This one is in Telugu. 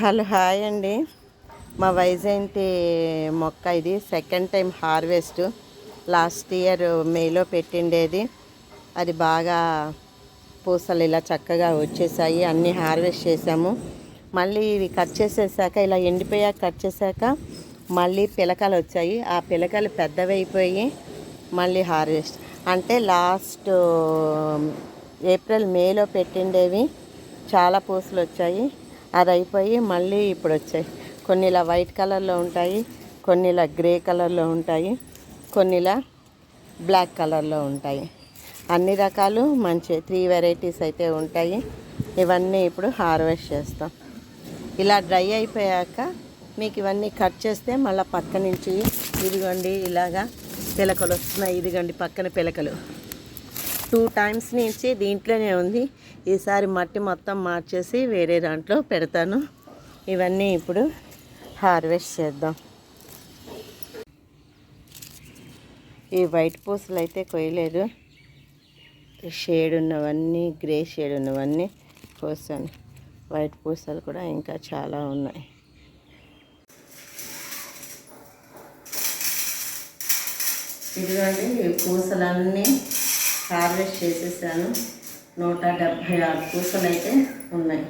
హలో హాయ్ అండి. మా వైజయంతి మొక్క ఇది second time harvest. Last year మేలో పెట్టిండేది. అది బాగా పూసలు ఇలా చక్కగా వచ్చేసాయి. అన్నీ హార్వెస్ట్ చేసాము. మళ్ళీ ఇవి కట్ చేసేసాక ఇలా ఎండిపోయాక కట్ చేశాక మళ్ళీ పిలకలు వచ్చాయి. ఆ పిలకలు పెద్దవైపోయి మళ్ళీ హార్వెస్ట్ అంటే లాస్ట్ ఏప్రిల్ మేలో పెట్టిండేవి చాలా పూసలు వచ్చాయి. అది అయిపోయి మళ్ళీ ఇప్పుడు వచ్చాయి. కొన్ని ఇలా వైట్ కలర్లో ఉంటాయి, కొన్ని ఇలా గ్రే కలర్లో ఉంటాయి, కొన్ని ఇలా బ్లాక్ కలర్లో ఉంటాయి. అన్ని రకాలు మంచి 3 వెరైటీస్ అయితే ఉంటాయి. ఇవన్నీ ఇప్పుడు హార్వెస్ట్ చేస్తాం. ఇలా డ్రై అయిపోయాక మీకు ఇవన్నీ కట్ చేస్తే మళ్ళీ పక్క నుంచి ఇదిగోండి ఇలాగా పిలకలు వస్తున్నాయి. ఇదిగోండి పక్కన పిలకలు 2 టైమ్స్ నుంచి దీంట్లోనే ఉంది. ఈసారి మట్టి మొత్తం మార్చేసి వేరే దాంట్లో పెడతాను. ఇవన్నీ ఇప్పుడు హార్వెస్ట్ చేద్దాం. ఈ వైట్ పూసలు అయితే కొయ్యలేదు. షేడ్ ఉన్నవన్నీ గ్రే షేడ్ ఉన్నవన్నీ కోసాను. వైట్ పూసలు కూడా ఇంకా చాలా ఉన్నాయి. ఇదిగోండి ఈ పూసలన్నీ హార్వెస్ట్ చేసేసాను. 176 పూసలు అయితే ఉన్నాయి.